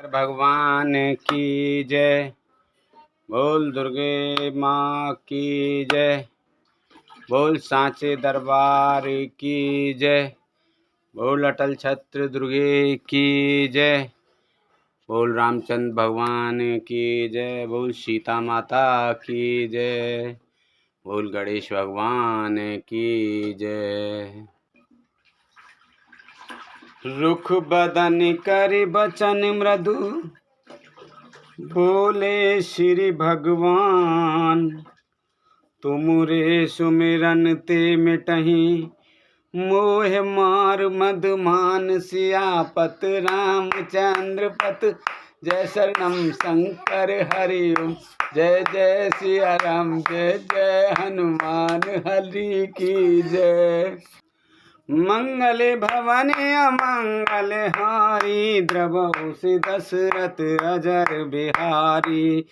भगवान की जय। बोल दुर्गे माँ की जय। बोल सांचे दरबार की जय। बोल अटल छत्र दुर्गे की जय। बोल रामचंद्र भगवान की जय। बोल सीता माता की जय। बोल गणेश भगवान की जय। रुख बदन करि बचन मृदु, बोले श्री भगवान। तुमरे सुमिरन ते मिटहि, मोह मार मधुमान। सियापत रामचंद्र पत, जय शरणम शंकर हरि ओम। जय जय सिया राम, जय जय हनुमान हरि की जय। मंगल भवन अमंगल हारी, द्रवहु सि दशरथ अजर बिहारी।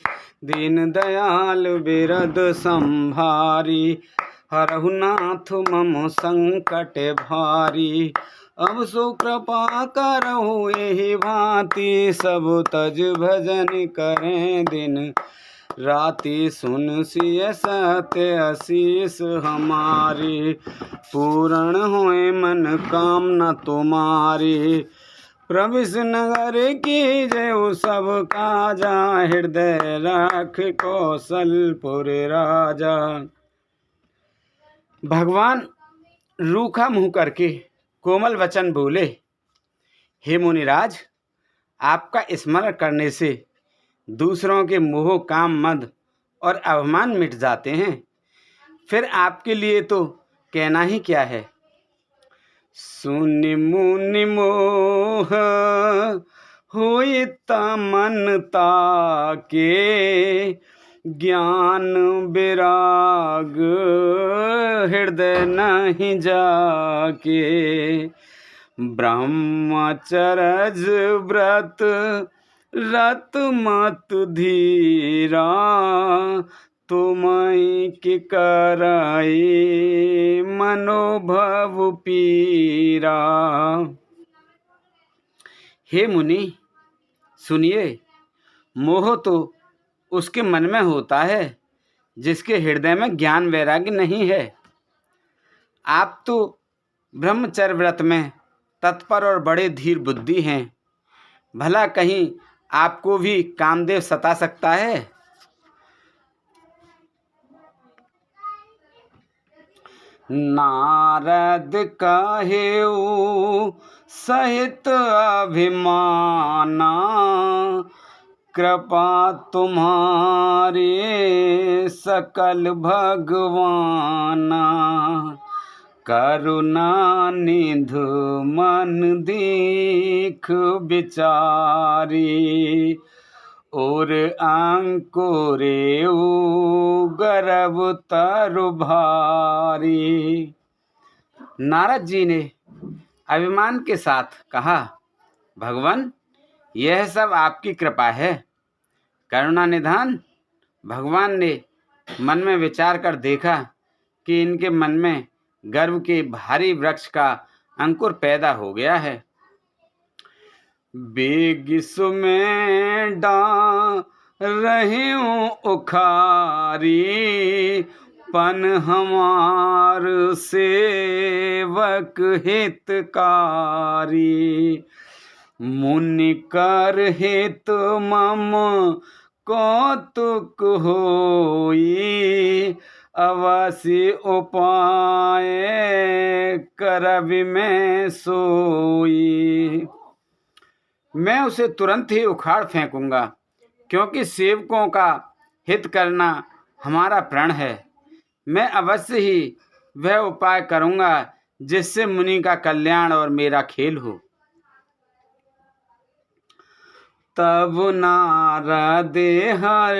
दीन दयाल बिरद संभारी, हरहु नाथ मम संकट भारी। अब सो कृपा करहु एहि भांति, सब तज भजन करें दिन राति। सुन सिय सत्य असीस हमारी, पूर्ण होए मन कामना तुम्हारी। प्रविश नगर की जय सब काजा, हृदय राख कौशलपुर राजा। भगवान रूखा मुंह करके कोमल वचन बोले, हे मुनिराज, आपका स्मरण करने से दूसरों के मोह काम मद और अभिमान मिट जाते हैं। फिर आपके लिए तो कहना ही क्या है। सुनि मुनि मोह हुई तमन ताके, ज्ञान विराग हृदय नहीं जाके। ब्रह्मचरज व्रत रत मत धीरा, तुमहि कि कराई मनोभव पीरा। हे मुनि सुनिए, मोह तो उसके मन में होता है जिसके हृदय में ज्ञान वैराग्य नहीं है। आप तो ब्रह्मचर्य व्रत में तत्पर और बड़े धीर बुद्धि हैं। भला कहीं आपको भी कामदेव सता सकता है? नारद कहेउ सहित अभिमाना, कृपा तुम्हारे सकल भगवाना। करुणा निधु मन दीख विचारी, और अंकुरे गर्भ तरु भारी। नारद जी ने अभिमान के साथ कहा, भगवान, यह सब आपकी कृपा है। करुणा निधान। भगवान ने मन में विचार कर देखा कि इनके मन में गर्व के भारी वृक्ष का अंकुर पैदा हो गया है। बेगिस में डा रही उखारी, पन हमार सेवक हितकारी। मुनि कर हित मम कौतुक होई, अवश्य उपाय करबि मैं सोई। मैं उसे तुरंत ही उखाड़ फेंकूंगा, क्योंकि सेवकों का हित करना हमारा प्रण है। मैं अवश्य ही वह उपाय करूंगा जिससे मुनि का कल्याण और मेरा खेल हो। तब नारद हर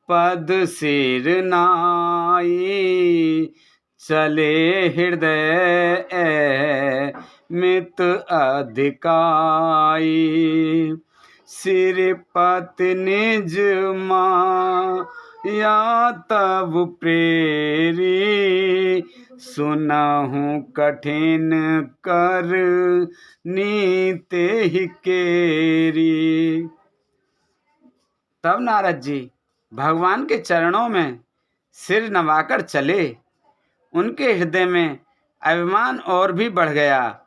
पद सिर नाई, चले हृदय मित अधिकाई। सिरपत निज या तब प्रेरी, सुनहु कठिन कर नीते ही केरी। तब नारद जी भगवान के चरणों में सिर नवाकर चले। उनके हृदय में अभिमान और भी बढ़ गया।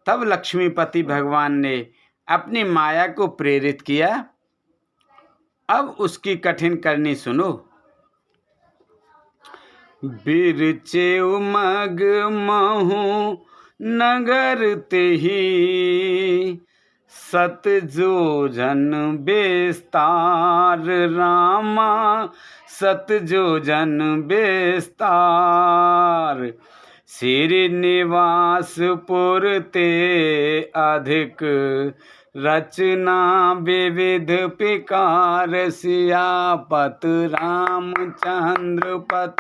तब लक्ष्मीपति भगवान ने अपनी माया को प्रेरित किया। अब उसकी कठिन करनी सुनो। बिरचे उमग महु नगर तेहि, सत जोजन बेस्तार रामा, सत जोजन बेस्तार। श्रीनिवासपुर ते अधिक रचना विविध पिकार। सियापत रामचंद्र पत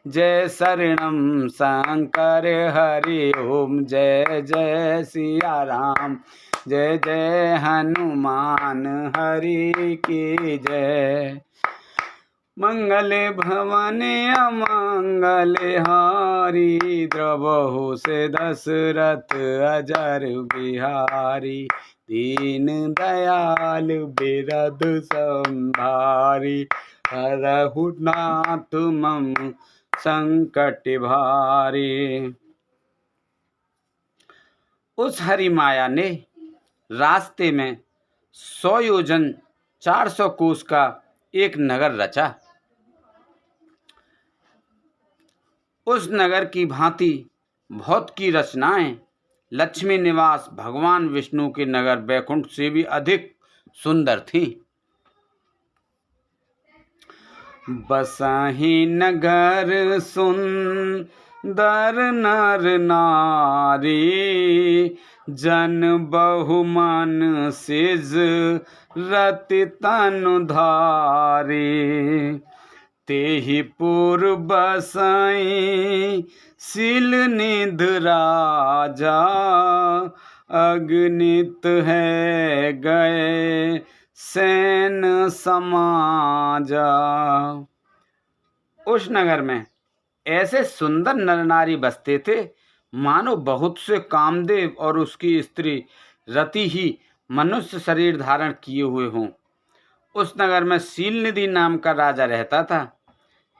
जय शरणम शंकर हरि ओम। जय जय सिया राम, जय जय हनुमान हरि की जय। मंगल भवन अमंगल हारी, द्रवहु से दशरथ अजर बिहारी। दीन दयाल बिरद संभारी, हरहु नाथ मम संकट भारी। उस हरि माया ने रास्ते में 100 योजन 400 कोस का एक नगर रचा। उस नगर की भांति बहुत की रचनाएं लक्ष्मी निवास भगवान विष्णु के नगर बैकुंठ से भी अधिक सुंदर थीं। बसाही नगर सुंदर नर नारी, जन बहुमन सिज रति तनु धारी। तेहि पुर बसाई सिल निध राजा, अगणित है गए सैन समाजा। उस नगर में ऐसे सुंदर नर नारी बसते थे मानो बहुत से कामदेव और उसकी स्त्री रति ही मनुष्य शरीर धारण किए हुए हों। उस नगर में शीलनिधि नाम का राजा रहता था,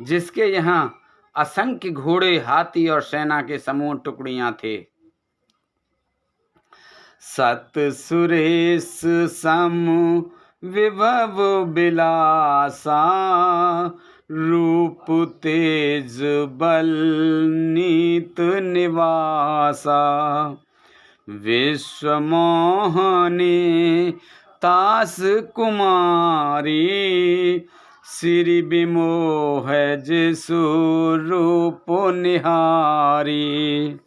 जिसके यहाँ असंख्य घोड़े, हाथी और सेना के समूह टुकड़ियां थे। सत सुरेश सम विभव बिलासा, रूप तेज बल नीत निवासा। विश्व मोहनी तास कुमारी, श्री विमोह जिसु रूप निहारी।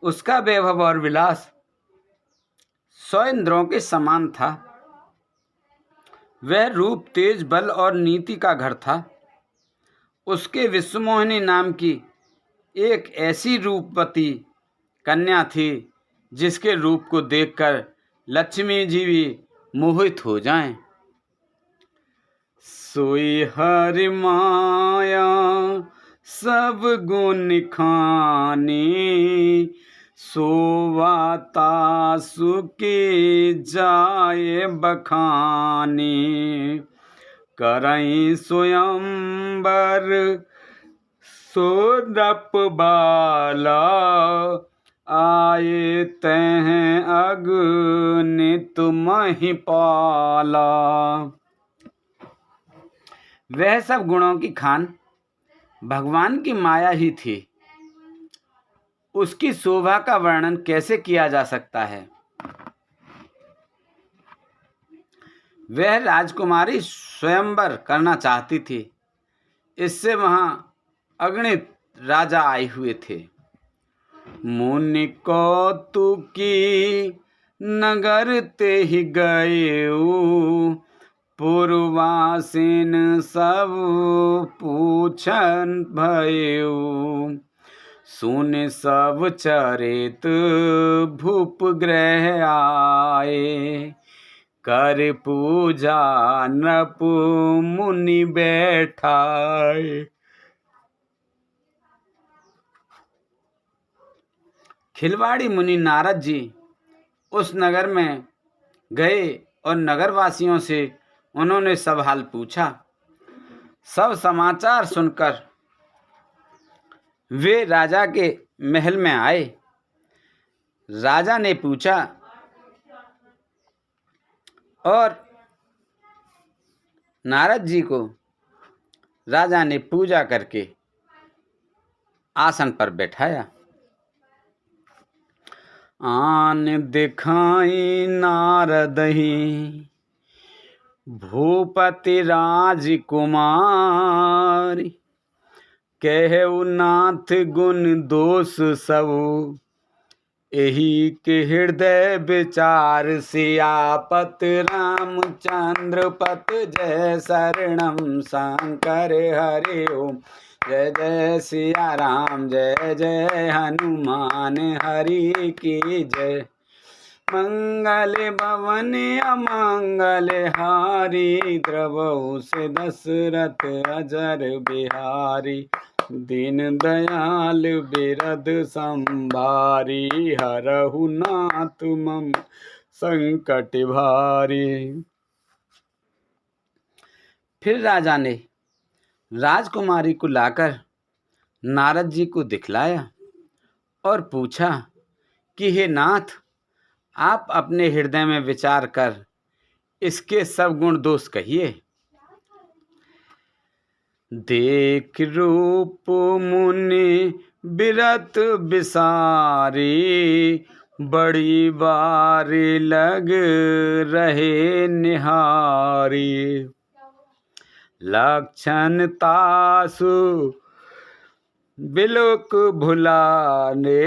उसका वैभव और विलास 100 इंद्रों के समान था। वह रूप, तेज, बल और नीति का घर था। उसके विश्वमोहिनी नाम की एक ऐसी रूपवती कन्या थी जिसके रूप को देखकर लक्ष्मी जी भी मोहित हो जाएं। सोई हरि माया सब गुण खानी, सोवाता सुखी जाए बखानी। करई स्वयंवर सोदप बाला, आए तह अगणित महिपाला। वह सब गुणों की खान भगवान की माया ही थी। उसकी शोभा का वर्णन कैसे किया जा सकता है। वह राजकुमारी स्वयंवर करना चाहती थी। इससे वहां अगणित राजा आए हुए थे। मुनि कौतुकी नगर ते ही गएऊ, पूर्वासीन सब पूछन भयऊ। सुन सब चरित भूप ग्रह आए, कर पूजा नृप मुनि बैठाए। खिलवाड़ी मुनि नारद जी उस नगर में गए और नगरवासियों से उन्होंने सब हाल पूछा। सब समाचार सुनकर वे राजा के महल में आए। राजा ने पूछा और नारद जी को राजा ने पूजा करके आसन पर बैठाया। आन दिखाई नारद ही भूपति राजकुमार, कहु नाथ गुण दोष सब, एही के हृदय विचार, सियापत रामचंद्र पत जय शरणम शंकर हरि ओम। जय जय सिया राम जय जय हनुमान हरि की जय। मंगल भवन अमंगल हारी, द्रवहु से दशरथ अजर बिहारी। दीन दयाल बिरद संभारी, हरहु नाथ मम संकट भारी। फिर राजा ने राजकुमारी को लाकर नारद जी को दिखलाया और पूछा कि हे नाथ, आप अपने हृदय में विचार कर इसके सब गुण दोष कहिए। देख रूप मुनि बिरत बिसारी, बड़ी बारी लग रहे निहारी। लक्षण तासु बिलोक भुलाने,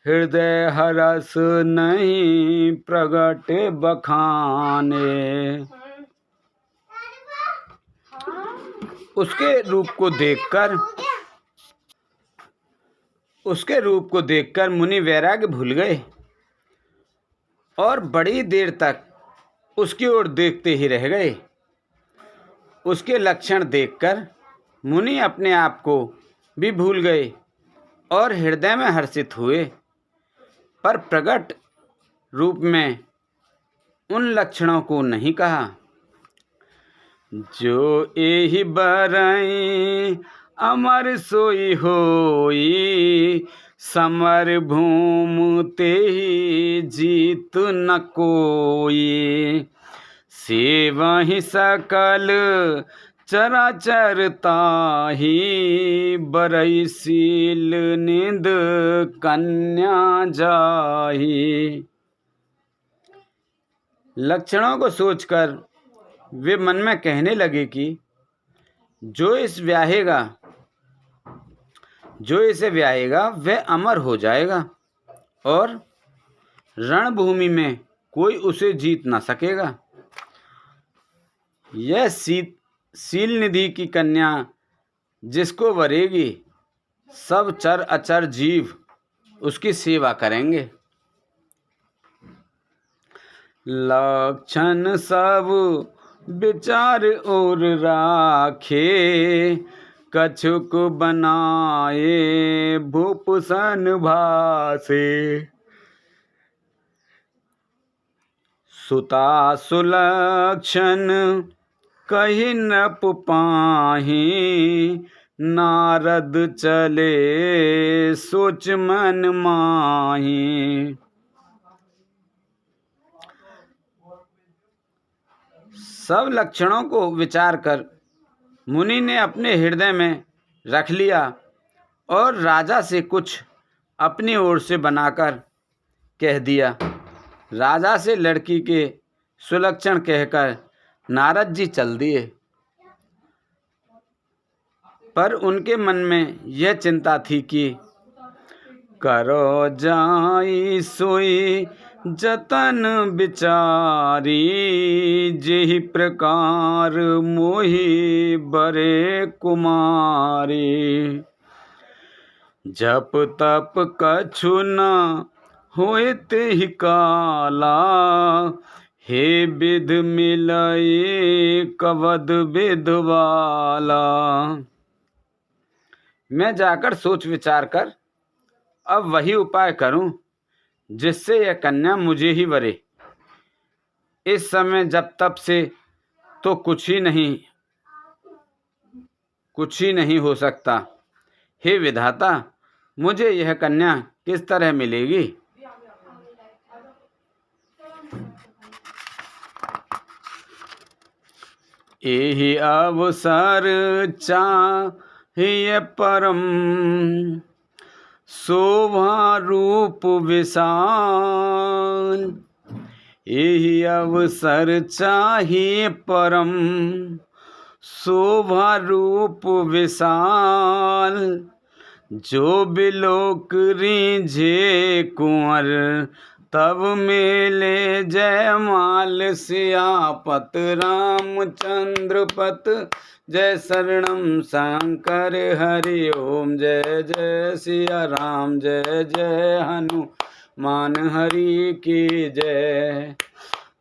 हृदय हरस नहीं प्रगट बखाने। उसके रूप को देखकर मुनि वैराग्य भूल गए और बड़ी देर तक उसकी ओर देखते ही रह गए। उसके लक्षण देखकर मुनि अपने आप को भी भूल गए और हृदय में हर्षित हुए, पर प्रकट रूप में उन लक्षणों को नहीं कहा। जो एहि बरई अमर सोई होई, समर भूमि तेहि जीत न कोई। सेवहि सकल चराचर ताहि, बरई शील निंद कन्या जाहि। लक्षणों को सोचकर वे मन में कहने लगे कि जो इसे ब्याहेगा वह अमर हो जाएगा और रणभूमि में कोई उसे जीत ना सकेगा। यह शील निधि की कन्या जिसको वरेगी, सब चर अचर जीव उसकी सेवा करेंगे। लक्षण सब विचार और राखे, कछुक बनाए भूपसन भासे। सुता सुलक्षण कहि नृप पाहि, नारद चले सोच मन माहि। सब लक्षणों को विचार कर मुनि ने अपने हृदय में रख लिया और राजा से कुछ अपनी ओर से बनाकर कह दिया। राजा से लड़की के सुलक्षण कहकर नारद जी चल दिए, पर उनके मन में यह चिंता थी कि करो जाई सोई जतन विचारी, जेहि प्रकार मोहि बरे कुमारी। जप तप कछु न होइत ही काला, हे विध मिलई कवद विधवाला। मैं जाकर सोच विचार कर अब वही उपाय करूं जिससे यह कन्या मुझे ही वरे। इस समय जब तब से तो कुछ ही नहीं हो सकता। हे विधाता, मुझे यह कन्या किस तरह मिलेगी? एहि अवसर चाहिए परम, शोभा रूप विशाल। एहि अवसर चाहिए परम, शोभा रूप विशाल। जो बिलोक रीझे कुंवर, तब मेले जयमाल। सियापत रामचंद्र पत, जय शरणम शंकर हरि ओम। जय जय सिया राम, जय जय हनुमान हरि की जय।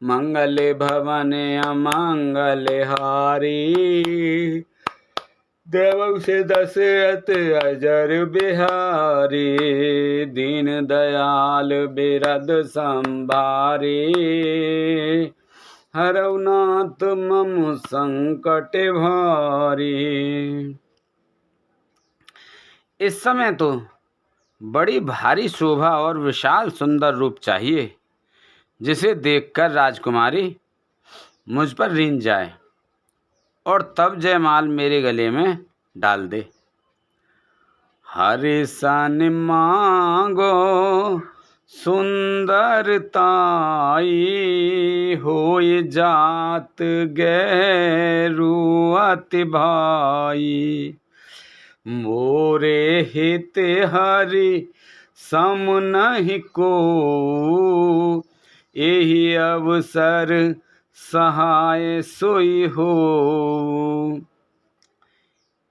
मंगल भवन अमंगल हारी, देवौ से दशरथ अजर बिहारी। दीन दयाल बिरद संभारी, हरौ नाथ मम संकट भारी। इस समय तो बड़ी भारी शोभा और विशाल सुंदर रूप चाहिए, जिसे देखकर राजकुमारी मुझ पर रीझ जाए और तब जयमाल मेरे गले में डाल दे। हरि सन मांगो सुंदरताई, होय जात गैरु अति भाई। मोरे हित हरि सम नहीं को, एहि अवसर सहाय सोई हो।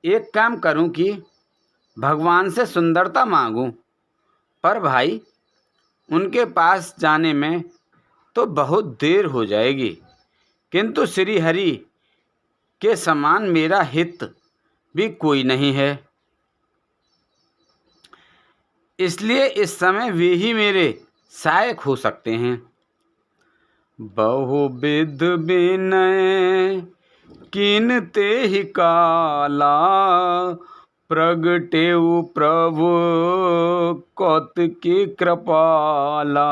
एक काम करूं कि भगवान से सुंदरता मांगूं, पर भाई उनके पास जाने में तो बहुत देर हो जाएगी, किंतु श्री हरि के समान मेरा हित भी कोई नहीं है। इसलिए इस समय वे ही मेरे सहायक हो सकते हैं। बहुविध विनय कीनते ही काला, प्रगटेउ प्रभु कौतुकी कृपाला।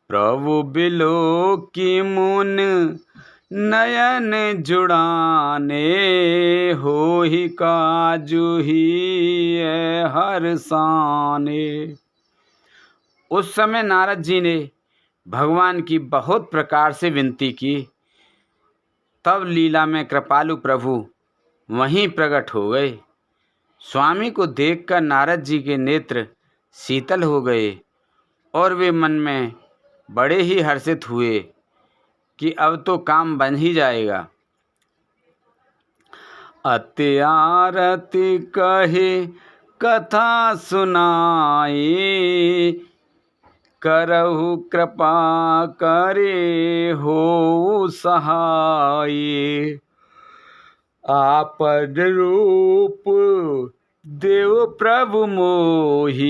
प्रभु बिलोकी मुन नयन जुड़ाने, होहि काजु ही हर्षाने। उस समय नारद जी ने भगवान की बहुत प्रकार से विनती की। तब लीला में कृपालु प्रभु वहीं प्रकट हो गए। स्वामी को देखकर नारद जी के नेत्र शीतल हो गए और वे मन में बड़े ही हर्षित हुए कि अब तो काम बन ही जाएगा। अति आरती कहे कथा सुनाई, करहु कृपा करे हो सहाय। आपद रूप देव प्रभु मोहि,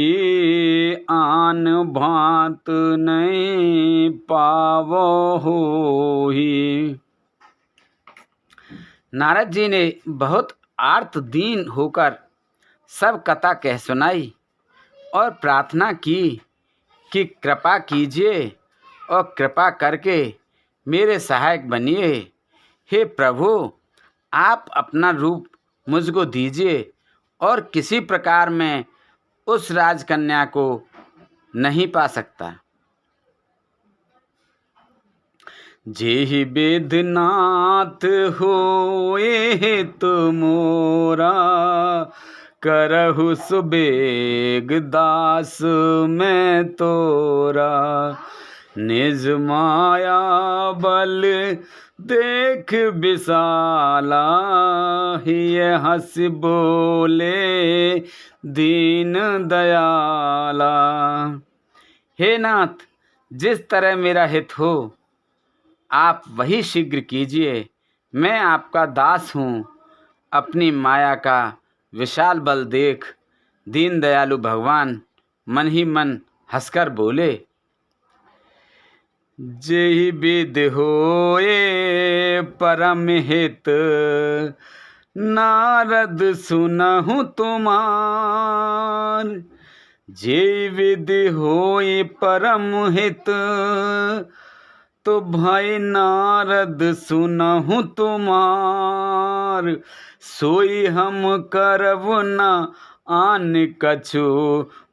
आन भांत नहीं पावो होहि। नारद जी ने बहुत आर्त दीन होकर सब कथा कह सुनाई और प्रार्थना की कि कृपा कीजिए और कृपा करके मेरे सहायक बनिए। हे प्रभु, आप अपना रूप मुझको दीजिए और किसी प्रकार मैं उस राजकन्या को नहीं पा सकता। जेहि वेदनाथ होए तो मोरा, करहु सुबेग दास मैं तोरा। निज माया बल देख विशाला, हिय हंस बोले दीन दयाला। हे नाथ, जिस तरह मेरा हित हो आप वही शीघ्र कीजिए। मैं आपका दास हूँ। अपनी माया का विशाल बल देख दीन दयालु भगवान मन ही मन हंसकर बोले, जेहि विद होए परम हित, नारद सुनहु तुमार। जेहि विद होए परम हित, तो भाई नारद सुनहु तुमार। सोई हम करबु न आन कछु,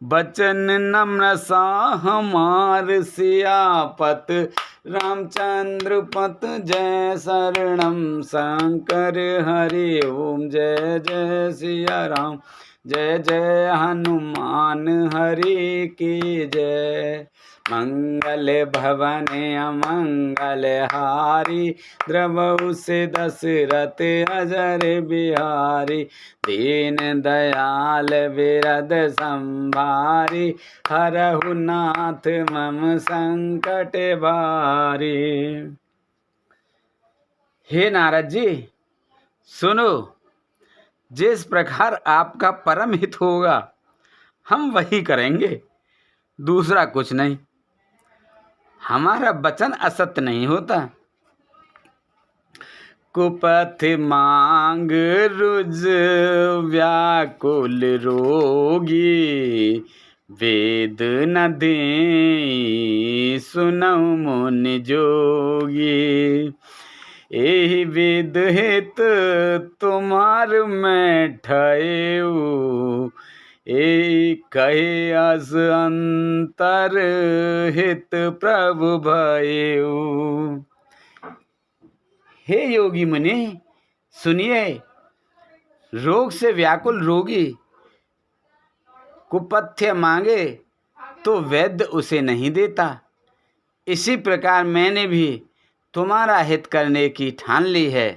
बचन नम्र सा हमार। सियापत रामचंद्र पत जय शरणम शंकर हरि ओम। जय जय सिया राम, जय जय हनुमान हरि की जय। मंगल भवन अमंगल हारी, द्रवहु से दशरथ अजर बिहारी। दीन दयाल विरद संभारी, हरहु नाथ मम संकट भारी। हे नारद जी, सुनो, जिस प्रकार आपका परम हित होगा हम वही करेंगे, दूसरा कुछ नहीं। हमारा वचन असत्य नहीं होता। कुपथ मांग रुज व्याकुल रोगी, वेद न दे सुनऊ मुनि जोगी। एहि वेद हित तुम्हार मैं ठयऊ, ए कहे अस अंतर हित प्रभु भयऊ। हे योगी मुनि, सुनिए, रोग से व्याकुल रोगी कुपथ्य मांगे तो वैद्य उसे नहीं देता। इसी प्रकार मैंने भी तुम्हारा हित करने की ठान ली है।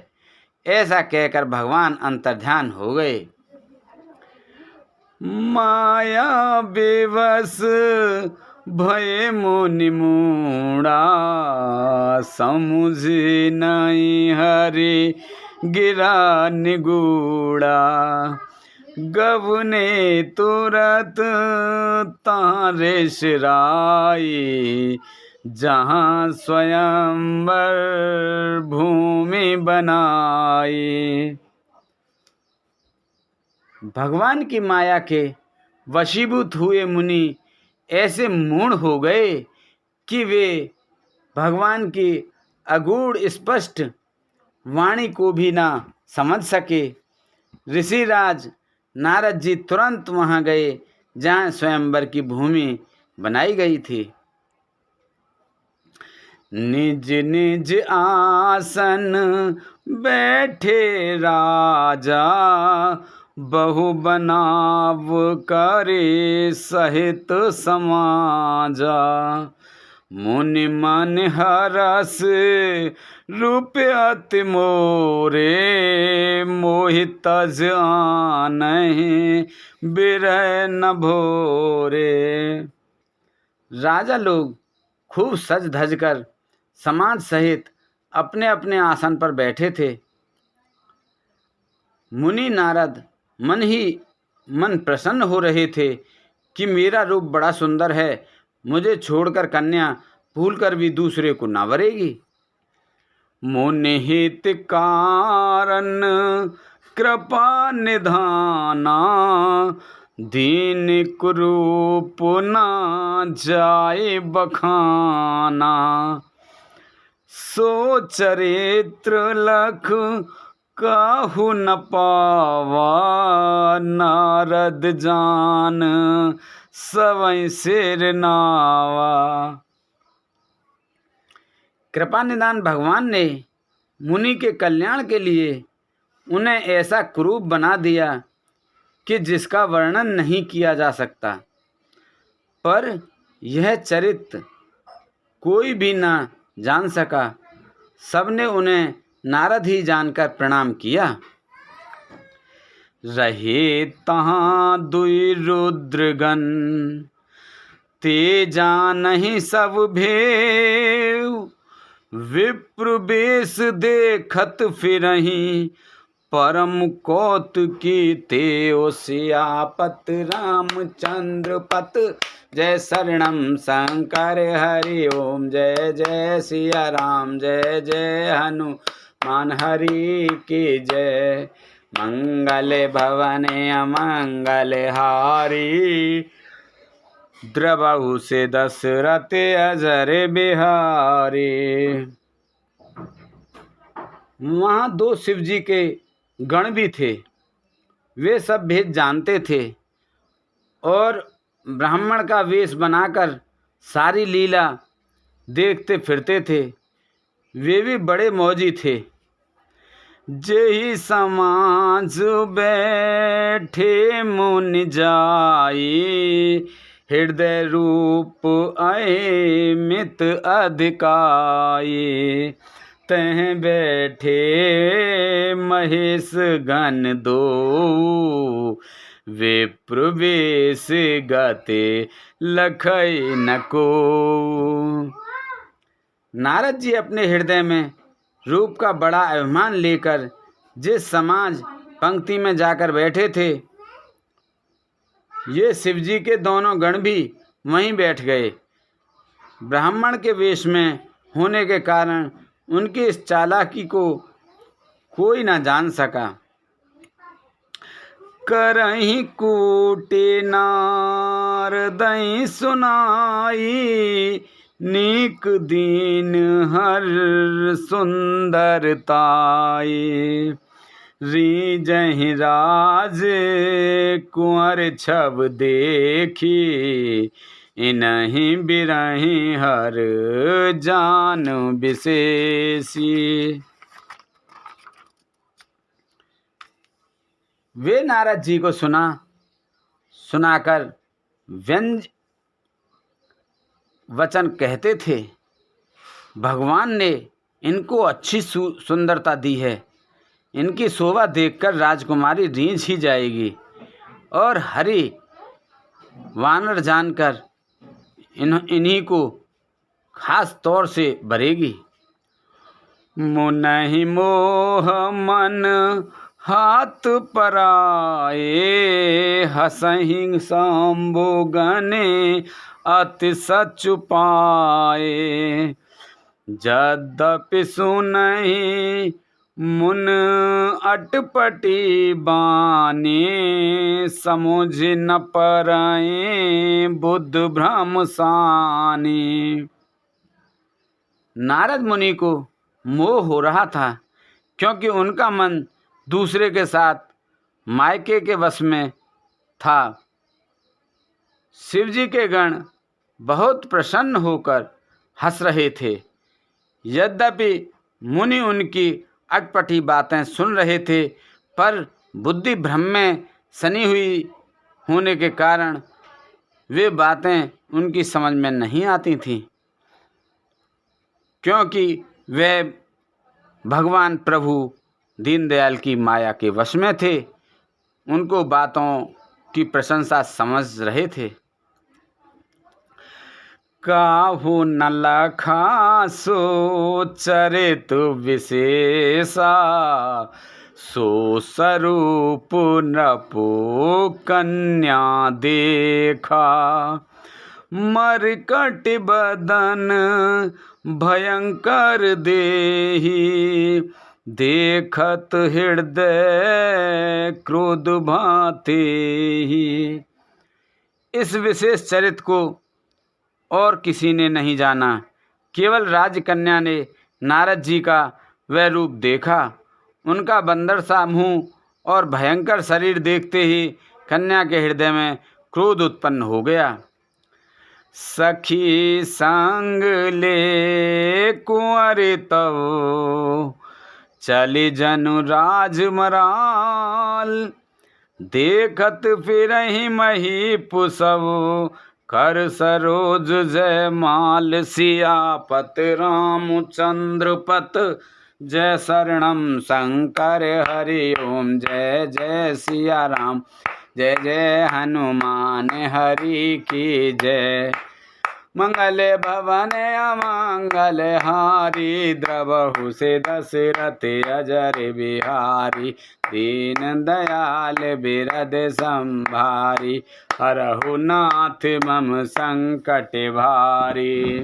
ऐसा कहकर भगवान अंतर्ध्यान हो गए। माया बेवस भय मुनि मूढ़ा, समुझ नहीं हरि गिरा निगूढ़ा। गवने तुरत तारे सिराई, जहाँ स्वयंवर भूमि बनाई। भगवान की माया के वशीभूत हुए मुनि ऐसे मूढ़ हो गए कि वे भगवान की अगूढ़ स्पष्ट वाणी को भी ना समझ सके। ऋषिराज नारद जी तुरंत वहां गए जहाँ स्वयंवर की भूमि बनाई गई थी। निज निज आसन बैठे राजा, बहु बनाव करे सहित समाजा। मुनि मन हरस रूप अति मोरे, मोहि तज आनहि बिरह न भोरे। राजा लोग खूब सज धज कर समाज सहित अपने अपने आसन पर बैठे थे। मुनि नारद मन ही मन प्रसन्न हो रहे थे कि मेरा रूप बड़ा सुंदर है, मुझे छोड़कर कन्या भूलकर भी दूसरे को ना वरेगी। मुनि हित कारण कृपा निधाना, दीन कुरूप न जाए बखाना। सो चरित्र लख काहू न पावा, नारद जान सवै सिर नावा। कृपा निदान भगवान ने मुनि के कल्याण के लिए उन्हें ऐसा कुरूप बना दिया कि जिसका वर्णन नहीं किया जा सकता। पर यह चरित्र कोई भी ना जान सका। सबने उन्हें नारद ही जानकर प्रणाम किया। रहे तहाँ दुई रुद्रगण, ते जानहि सब भेव। विप्र बेश देखत फिरहीं परम कौतुकी ते सियापत रामचंद्र पत। जय शरणम शंकर हरि ओम। जय जय सिया राम जय जय हनुमान हरि की जय। मंगल भवन अमंगल हारी द्रवहु से दशरथ अजर बिहारी। वहाँ 2 शिव जी के गण भी थे। वे सब भेद जानते थे और ब्राह्मण का वेश बनाकर सारी लीला देखते फिरते थे। वे भी बड़े मौजी थे। जेहि समाज बैठे मुनि जाई हृदय रूप अमित अधिकाई। तह बैठे महेश गण दो विप्र वेश गाते लखई नको। नारद जी अपने हृदय में रूप का बड़ा अभिमान लेकर जिस समाज पंक्ति में जाकर बैठे थे, ये शिवजी के दोनों गण भी वहीं बैठ गए। ब्राह्मण के वेश में होने के कारण उनकी इस चालाकी को कोई न जान सका। करहीं कूटे नारदई सुनाई नीक दीन हर सुंदरताई। रीजहि राज कुंवर छब देखी इनहि बिरहि हर जान विशेषी। वे नारद जी को सुनाकर व्यंज वचन कहते थे। भगवान ने इनको अच्छी सुंदरता दी है। इनकी शोभा देखकर राजकुमारी रीझ ही जाएगी और हरि वानर जानकर इन्हीं को खास तौर से भरेगी। मुनहि मोह मन हाथ पराए हसहि शंभु गने अति सचु पाए। यद्यपि सुनहि मुन अटपटी बानी समुझ न परए बुद्ध भ्रम सानी। नारद मुनि को मोह हो रहा था क्योंकि उनका मन दूसरे के साथ मायके के वश में था। शिवजी के गण बहुत प्रसन्न होकर हंस रहे थे। यद्यपि मुनि उनकी अटपटी बातें सुन रहे थे, पर बुद्धि भ्रम में सनी हुई होने के कारण वे बातें उनकी समझ में नहीं आती थीं, क्योंकि वे भगवान प्रभु दीनदयाल की माया के वश में थे। उनको बातों की प्रशंसा समझ रहे थे। काहू न लखा सो चरित विशेषा सो स्वरूप नपो कन्या देखा। मरकट बदन भयंकर देही देखत हृदय क्रोध भाते ही। इस विशेष चरित्र को और किसी ने नहीं जाना, केवल राजकन्या ने नारद जी का वह रूप देखा। उनका बंदर सा मुँह और भयंकर शरीर देखते ही कन्या के हृदय में क्रोध उत्पन्न हो गया। सखी संग ले कुंवर तव चली जनु राजमराल। देखत फिरहि मही पुसव कर सरोज जय माल। सियापत रामचंद्र पत जय शरणम शंकर हरि ओम। जय जय सिया राम जय जय हनुमान हरि की जय। मंगले भवन अमंगल हारी, द्रवहु से दशरथ अजर बिहारी, दीन दयाल बिरद संभारी, हरहु नाथ मम संकट भारी।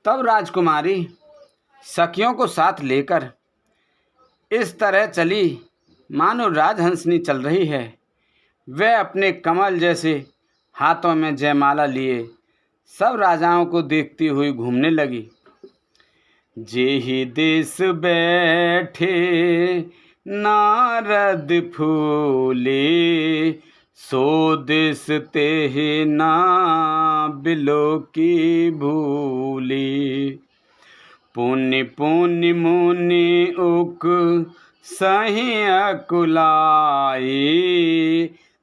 तब राजकुमारी सखियों को साथ लेकर इस तरह चली मानो राजहंसनी चल रही है। वह अपने कमल जैसे हाथों में जयमाला लिए सब राजाओं को देखती हुई घूमने लगी। जेहि देश बैठे नारद फूले, सो देश तेहि ना बिलो की भूली, पुनि पुनि मुनि उक सही अकुलाई,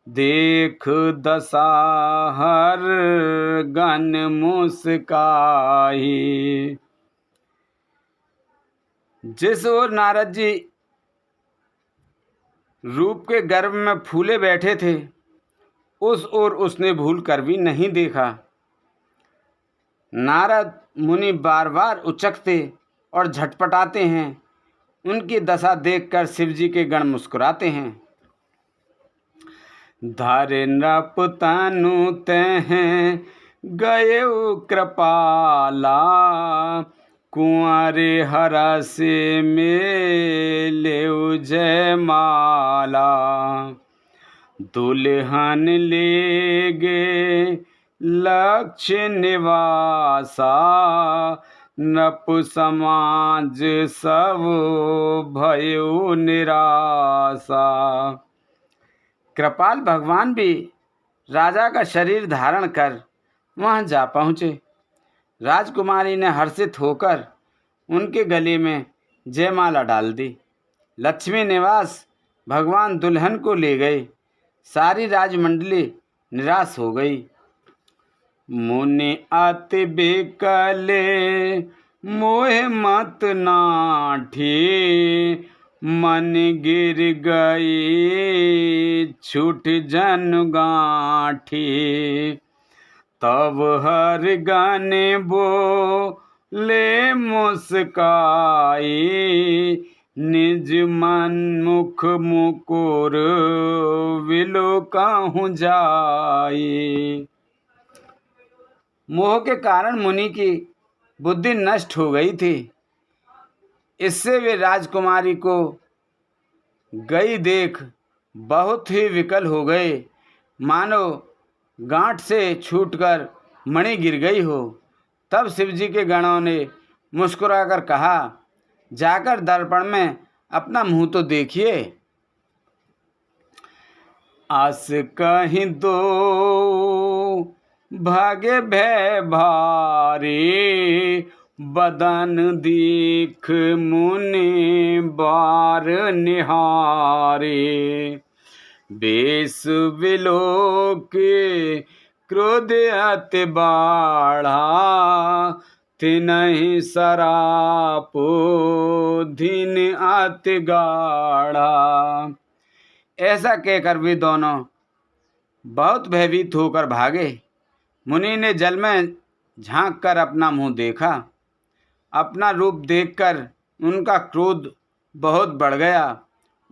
देख दसाहर गन मुस्काई। जिस ओर नारद जी रूप के गर्भ में फूले बैठे थे उस ओर उसने भूल कर भी नहीं देखा। नारद मुनि बार बार उचकते और झटपटाते हैं। उनकी दशा देखकर शिवजी के गण मुस्कुराते हैं। धर नृप तनु तें गए कृपाला, कुंवर हरस मेले जयमाला, दुल्हन ले गे लक्ष्य निवासा, नृप समाज सब भयो निराशा। कृपाल भगवान भी राजा का शरीर धारण कर वहां जा पहुँचे। राजकुमारी ने हर्षित होकर उनके गले में जयमाला डाल दी। लक्ष्मी निवास भगवान दुल्हन को ले गए। सारी राजमंडली निराश हो गई। मुनि अति बिकले मोह मत नाठी, मन गिर गई छूट जन गांठी, तब हर गाने बोले मुस्काई, निज मन मुख मुकुर विलो कहूँ जाई। मोह के कारण मुनि की बुद्धि नष्ट हो गई थी। इससे वे राजकुमारी को गई देख बहुत ही विकल हो गए, मानो गांठ से छूटकर मणि गिर गई हो। तब शिवजी के गणों ने मुस्कुराकर कहा, जाकर दर्पण में अपना मुंह तो देखिए। आस कहीं दो भागे भय भारी, बदन दीख मुनि बार निहारे, बेस विलोक क्रोध अति बाढ़ा, तिनहि सराप धीन अति गाढ़ा। ऐसा कहकर वे दोनों बहुत भयभीत होकर भागे। मुनि ने जल में झांक कर अपना मुंह देखा। अपना रूप देखकर उनका क्रोध बहुत बढ़ गया।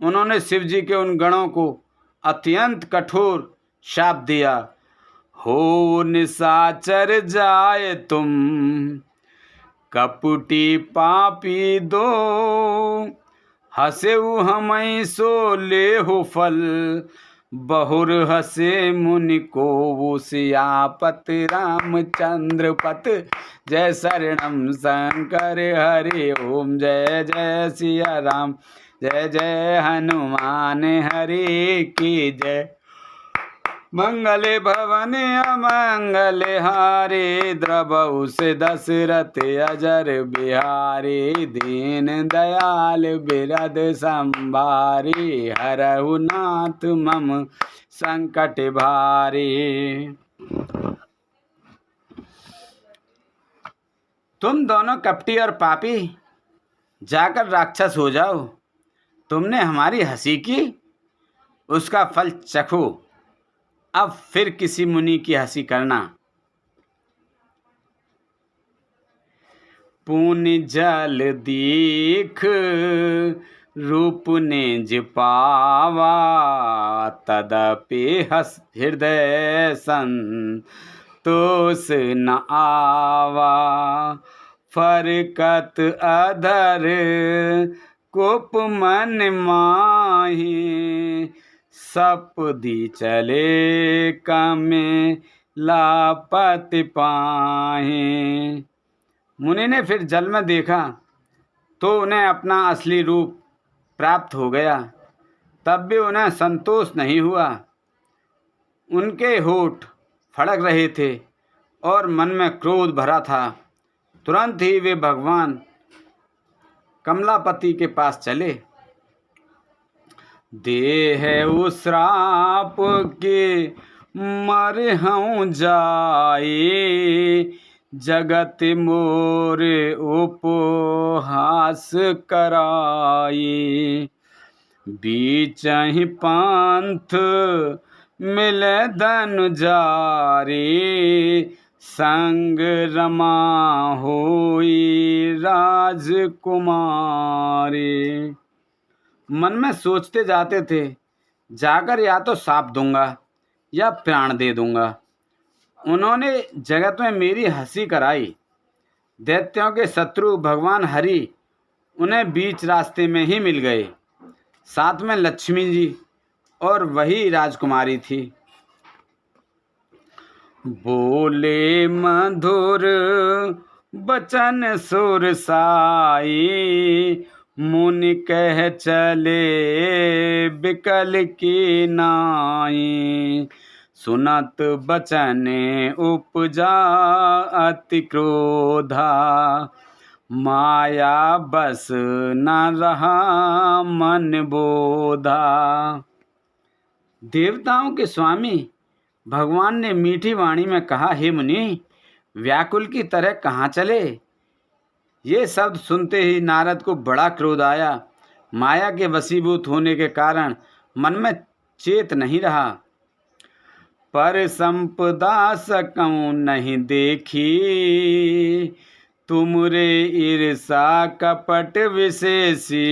उन्होंने शिवजी के उन गणों को अत्यंत कठोर शाप दिया। हो निशाचर जाए तुम, कपटी पापी दो, हसेउ हमई सो ले हो फल, बहुर हसे मुनि को सियापत रामचंद्र पत, जय शरणम शंकर हरि ओम, जय जय सिया राम, जय जय हनुमान हरि की जय। मंगले भवन अमंगले हारे, द्रवहु से दशरथ अजर बिहारी, दीन दयाल बिरद संभारी, हरहु नाथ मम संकट भारी। तुम दोनों कपटी और पापी जाकर राक्षस हो जाओ। तुमने हमारी हंसी की, उसका फल चखो। अब फिर किसी मुनि की हंसी करना। पुण्य जल दीख रूप निज पावा, तदपि हस हृदय संतोष न आवा। फरकत अधर कुप मन माही, सपदी चले कमे लापत पाही। मुनि ने फिर जल में देखा तो उन्हें अपना असली रूप प्राप्त हो गया, तब भी उन्हें संतोष नहीं हुआ। उनके होठ फड़क रहे थे और मन में क्रोध भरा था। तुरंत ही वे भगवान कमलापति के पास चले। देह उश्राप के मरहूँ जाए, जगत मोर उपहास कराए। बीचहि पंथ मिले धनु जारे, संग रमा होई राजकुमारी। मन में सोचते जाते थे, जाकर या तो शाप दूंगा या प्राण दे दूंगा। उन्होंने जगत में मेरी हंसी कराई। दैत्यों के शत्रु भगवान हरि उन्हें बीच रास्ते में ही मिल गए। साथ में लक्ष्मी जी और वही राजकुमारी थी। बोले मधुर बचन सुर साई, मुनि कह चले बिकल की नाई। सुनत बचन उपजा अति क्रोधा, माया बस न रहा मन बोधा। देवताओं के स्वामी भगवान ने मीठी वाणी में कहा, हे मुनि, व्याकुल की तरह कहाँ चले? ये शब्द सुनते ही नारद को बड़ा क्रोध आया। माया के वशीभूत होने के कारण मन में चेत नहीं रहा। पर संपदा सकऊं नहीं देखी, तुमरे ईर्षा कपट विशेषी।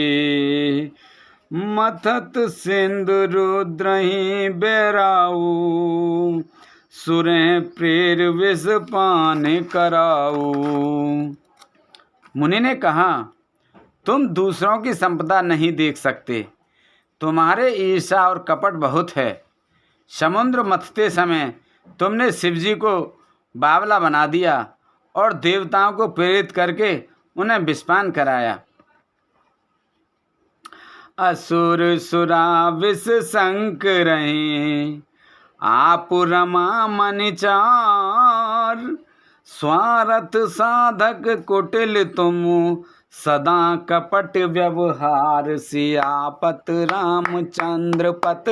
मथत सिंधु रुद्रहि बेराऊ, सुरें प्रेर विष पान कराऊ। मुनि ने कहा, तुम दूसरों की संपदा नहीं देख सकते, तुम्हारे ईर्षा और कपट बहुत है। समुद्र मथते समय तुमने शिवजी को बावला बना दिया और देवताओं को प्रेरित करके उन्हें विषपान कराया। असुर सुरा विष संक रहे, आप रमा मन चार। स्वार्थ साधक कुटिल तुम, सदा कपट व्यवहार। सियापत रामचंद्र पत,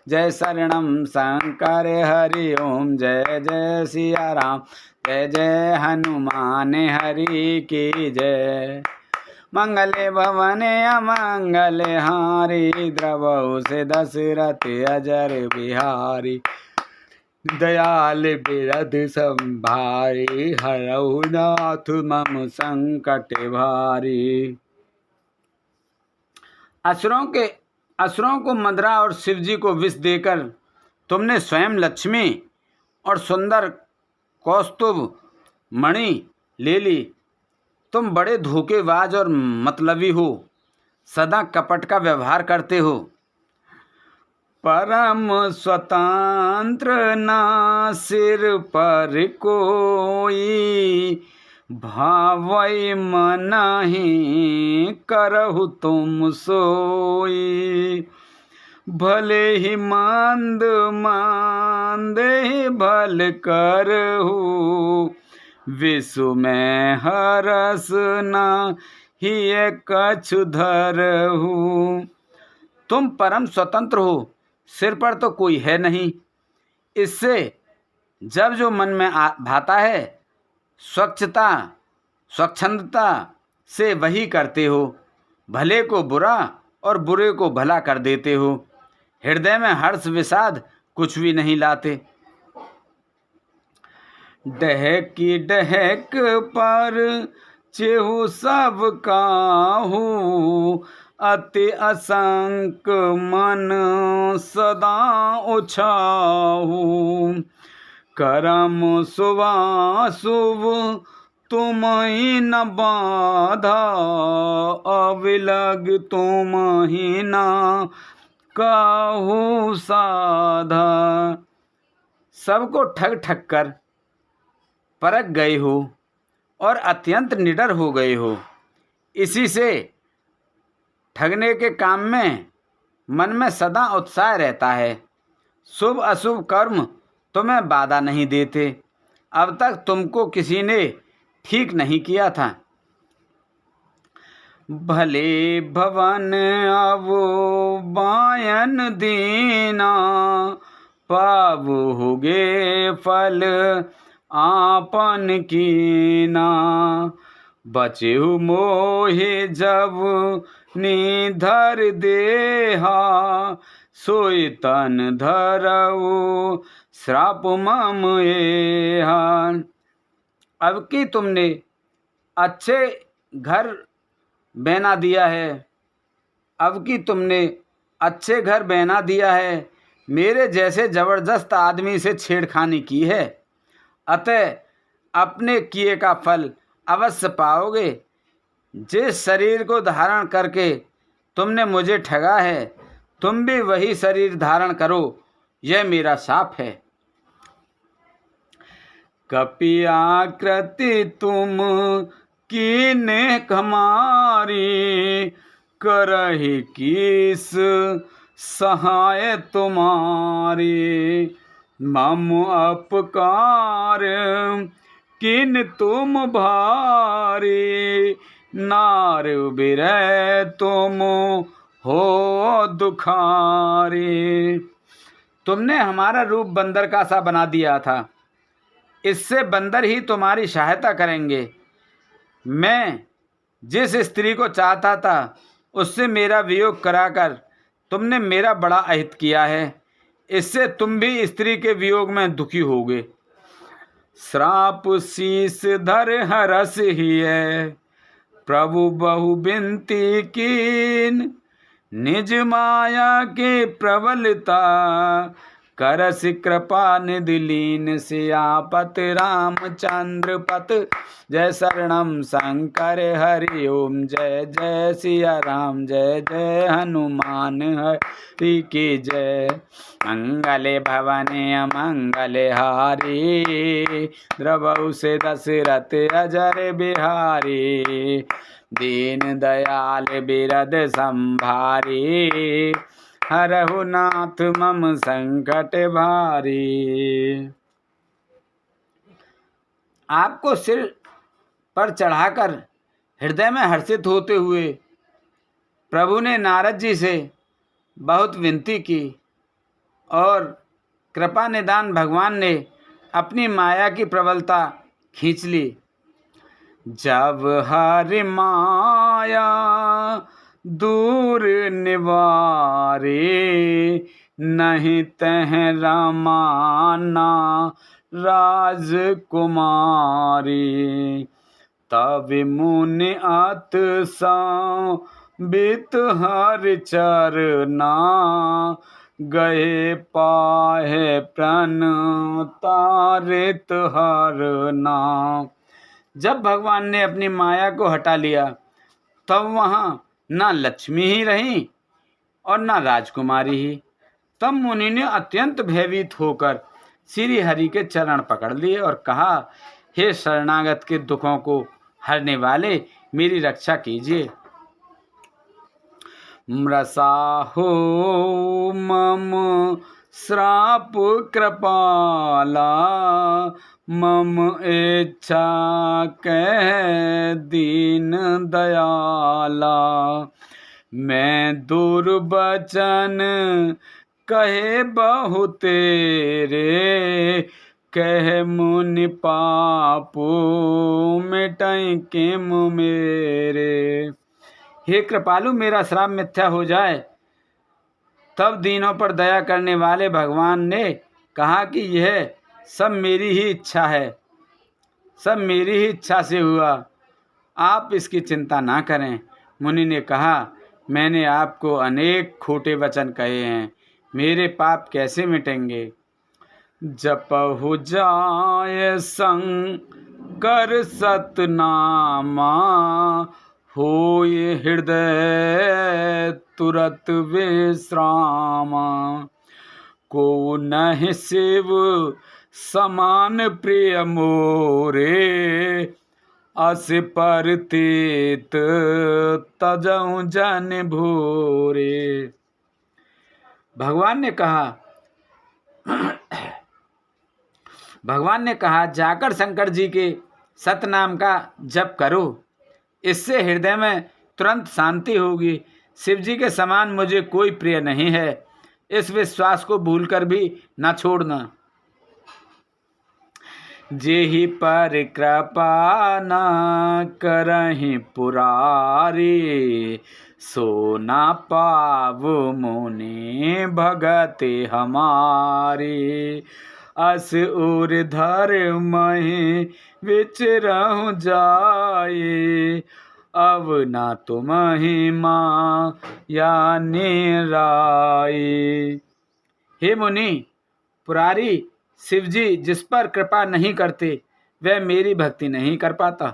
जय शरणम शंकर हरि ओम। जय जय सिया राम, जय जय हनुमान हरि की जय। मंगले भवने अमंगले हारी, द्रवहु से दशरथ अजर बिहारी। दयाल बिरध संभारी, हरहु नाथ मम संकट भारी। असुरों को मदरा और शिवजी को विष देकर तुमने स्वयं लक्ष्मी और सुंदर कौस्तुभ मणि ले ली। तुम बड़े धोखेबाज और मतलबी हो, सदा कपट का व्यवहार करते हो। परम स्वतंत्र ना सिर पर कोई, भावै मनहि करहु तुम सोई। भले ही मंद मांदे भल करहु, विषु में हरस ना ही कछु धरहु। तुम परम स्वतंत्र हो, सिर पर तो कोई है नहीं। इससे जब जो मन में भाता है स्वच्छंदता से वही करते हो। भले को बुरा और बुरे को भला कर देते हो। हृदय में हर्ष विषाद कुछ भी नहीं लाते। डहकी डहक पर चेहु सब काहू, अति असंक मन सदा उछाहू। करम शुभाशुभ तुम ही न बाधा, अविलग तुम ही न काहू साधा। सबको ठग ठग कर परख गए हो और अत्यंत निडर हो गए हो। इसी से ठगने के काम में मन में सदा उत्साह रहता है। शुभ अशुभ कर्म तुम्हें बाधा नहीं देते। अब तक तुमको किसी ने ठीक नहीं किया था। भले भवन अब बायन दीना, पावोगे फल आपन कीना। बचेहु मोहे जब निधर देहा, सोई तन धरऊ श्राप मम एहा। अब कि तुमने अच्छे घर बना दिया है, अब कि तुमने अच्छे घर बना दिया है, मेरे जैसे जबरदस्त आदमी से छेड़खानी की है, अतः अपने किए का फल अवश्य पाओगे। जिस शरीर को धारण करके तुमने मुझे ठगा है, तुम भी वही शरीर धारण करो, यह मेरा शाप है। कपि आकृति तुम कीने कमारी, करहि किस सहाय तुम्हारी। मम अपकार किन तुम भारी, नार बिरह तुम हो दुखारी। तुमने हमारा रूप बंदर का सा बना दिया था, इससे बंदर ही तुम्हारी सहायता करेंगे। मैं जिस स्त्री को चाहता था उससे मेरा वियोग कराकर तुमने मेरा बड़ा अहित किया है, इससे तुम भी स्त्री के वियोग में दुखी होगे। श्राप शीस धर हरस ही है, प्रभु बहु बिनती कीन। निज माया की प्रबलता, करस कृपा निधि लीन। सियापत रामचंद्र पत, जय शरणम शंकर हरि ओम। जय जय सिया राम, जय जय हनुमान हरि की जय। मंगले भवने अमंगले हारी, द्रवहु से दशरथ अजर बिहारी। दीन दयाल बिरद संभारी, हरहु नाथ मम संकट भारी। आपको सिर पर चढ़ाकर हृदय में हर्षित होते हुए प्रभु ने नारद जी से बहुत विनती की और कृपा निदान भगवान ने अपनी माया की प्रबलता खींच ली। जब हरि माया दूर निवारे, नहीं तह रमाना राजकुमारी। तब मुनि अत संबित हरि चरना, गए पाहे प्रण तारित हरना। जब भगवान ने अपनी माया को हटा लिया तब वहाँ ना लक्ष्मी ही रही और ना राजकुमारी ही। तब मुनि ने अत्यंत भयभीत होकर श्री हरि के चरण पकड़ लिए और कहा, हे शरणागत के दुखों को हरने वाले, मेरी रक्षा कीजिए। मृषा हो मम श्राप कृपाला, मम इच्छा कह दीन दयाला। मैं दुर्वचन कहे बहु तेरे, कह मुनि पापो मिटाई किम मेरे। हे कृपालु, मेरा श्राप मिथ्या हो जाए तब दीनों पर दया करने वाले भगवान ने कहा कि यह सब मेरी ही इच्छा है, सब मेरी ही इच्छा से हुआ, आप इसकी चिंता ना करें। मुनि ने कहा, मैंने आपको अनेक खोटे वचन कहे हैं, मेरे पाप कैसे मिटेंगे। जपहु जाय शंकर सतनामा, होय हृदय तुरत विश्रामा। को नहीं शिव समान प्रिय मोरे, अस पर तीत तजऊ जन भोरे। भगवान ने कहा जाकर शंकर जी के सतनाम का जप करो, इससे हृदय में तुरंत शांति होगी। शिव जी के समान मुझे कोई प्रिय नहीं है, इस विश्वास को भूलकर भी न छोड़ना। जेहि पर कृपा न करहि पुरारी, सो न पाव मुनि भगति हमारी। अस ऊर्धर महि विचरहु जाए, अब न तुम्हि माया निराई। हे मुनि, पुरारी शिवजी जिस पर कृपा नहीं करते वह मेरी भक्ति नहीं कर पाता।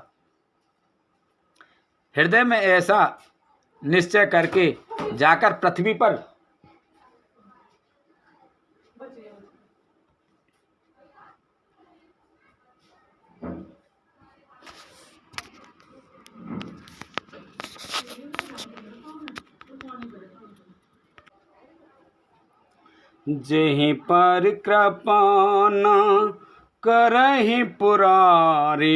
हृदय में ऐसा निश्चय करके जाकर पृथ्वी पर जेहि पर कृपा न करहि पुरारी,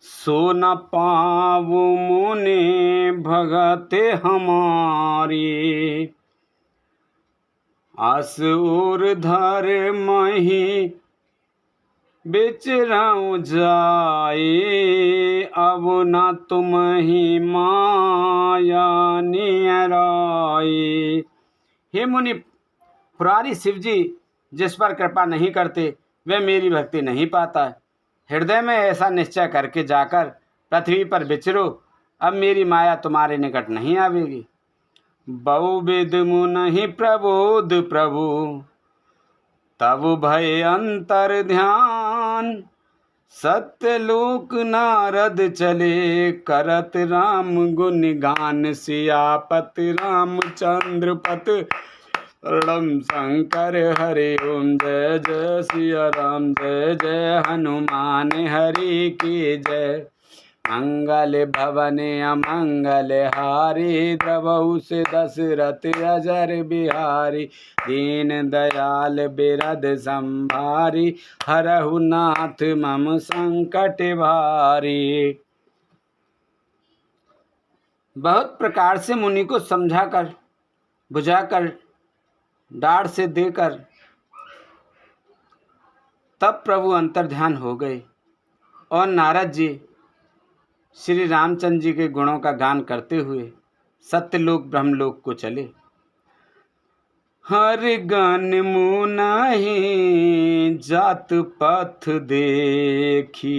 सो न पावु मुनि भगति हमारी। अस ऊर्धर महि विचरहु जाए, अब न तुम्हि माया निराई। हे मुनि, पुरारी शिवजी जिस पर कृपा नहीं करते वह मेरी भक्ति नहीं पाता। हृदय में ऐसा निश्चय करके जाकर पृथ्वी पर विचरो, अब मेरी माया तुम्हारे निकट नहीं आवेगी। बहुविध मुनि प्रबोध प्रभु, तब भय अंतर ध्यान। सत्यलोक नारद चले, करत राम गुण गान। सियापत रामचंद्र पत रणम शंकर हरि ओम। जय जय सिया राम, जय जय हनुमान हरि की जय। मंगल भवन अमंगल हारी, द्रवहु से दशरथ अजर बिहारी। दीन दयाल बिरद संभारी, हरहु नाथ मम संकट भारी। बहुत प्रकार से मुनि को समझाकर बुझाकर डाढ़ से देकर तब प्रभु अंतर्ध्यान हो गए और नारद जी श्री रामचंद्र जी के गुणों का गान करते हुए सत्यलोक ब्रह्मलोक को चले। हर गन मुनाहि जात पथ देखी,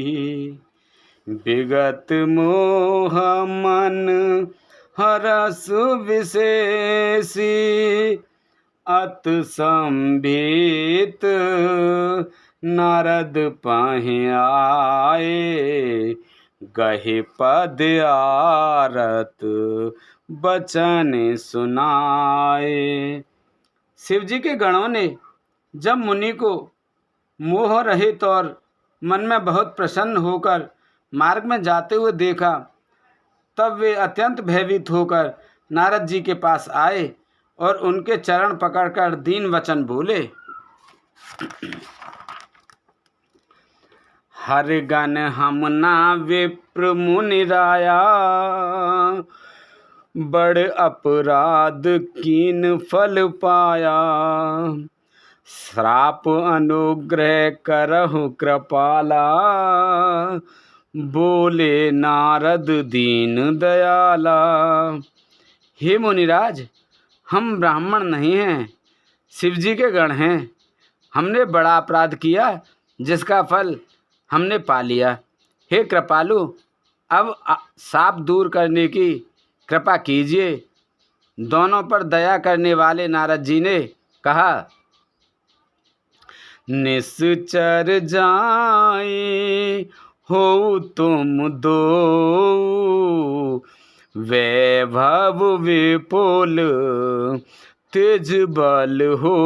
विगत मोह मन हरस विशेषी। अत संभीत नारद पहि आए, गहे पद आरत बचन सुनाए। शिव जी के गणों ने जब मुनि को मोह रहित और मन में बहुत प्रसन्न होकर मार्ग में जाते हुए देखा, तब वे अत्यंत भयभीत होकर नारद जी के पास आए और उनके चरण पकड़कर दीन वचन बोले। हर गन हम ना विप्र मुनि राया, बड़ अपराध कीन फल पाया। श्राप अनुग्रह करहु कृपाला, बोले नारद दीन दयाला। हे मुनिराज, हम ब्राह्मण नहीं हैं, शिव जी के गण हैं। हमने बड़ा अपराध किया जिसका फल हमने पा लिया। हे कृपालु, अब शाप दूर करने की कृपा कीजिए। दोनों पर दया करने वाले नारद जी ने कहा, निश्चर जाए हो तुम दो, वैभव विपुल तेज बल हो,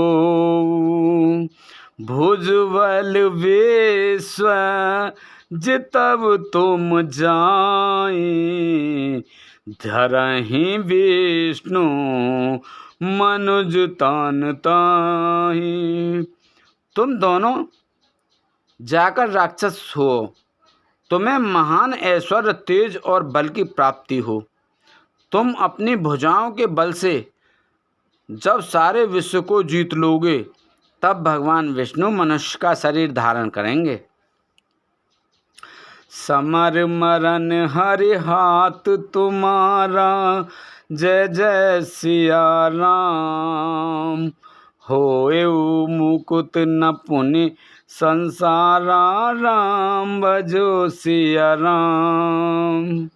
भुजबल विश्व जितब तुम जाए, धरहि विष्णु मनुज तन ताहि। तुम दोनों जाकर राक्षस हो, तुम्हें महान ऐश्वर्य, तेज और बल की प्राप्ति हो। तुम अपनी भुजाओं के बल से जब सारे विश्व को जीत लोगे, तब भगवान विष्णु मनुष्य का शरीर धारण करेंगे। समर मरण हरि हाथ तुम्हारा, जय जय सिया राम। होएउ मुकुत न पुनि संसारा, राम भजो सिया राम।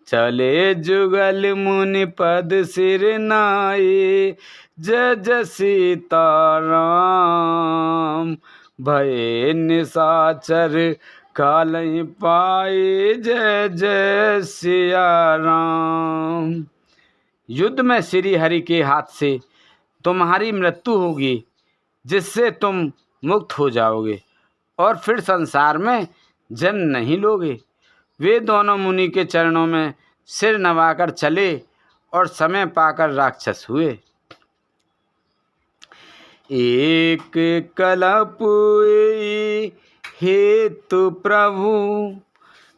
चले जुगल मुनि पद सिर नाई, जय जय सीता राम। भये निशाचर कालहि पाए, जय जय सिया राम। युद्ध में श्री हरि के हाथ से तुम्हारी मृत्यु होगी, जिससे तुम मुक्त हो जाओगे और फिर संसार में जन्म नहीं लोगे। वे दोनों मुनि के चरणों में सिर नवाकर चले और समय पाकर राक्षस हुए। एक कलप हेतु प्रभु,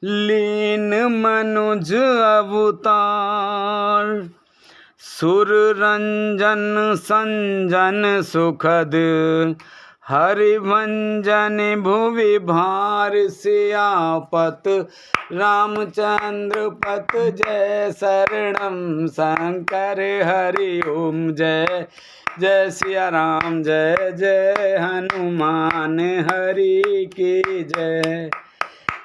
लीन मनुज अवतार। सुर रंजन संजन सुखद, हरिभंजन भुवि भार। सियापत रामचंद्र पत, जय शरणम शंकर हरि ओम। जय जय सिया राम, जय जय हनुमान हरि की जय।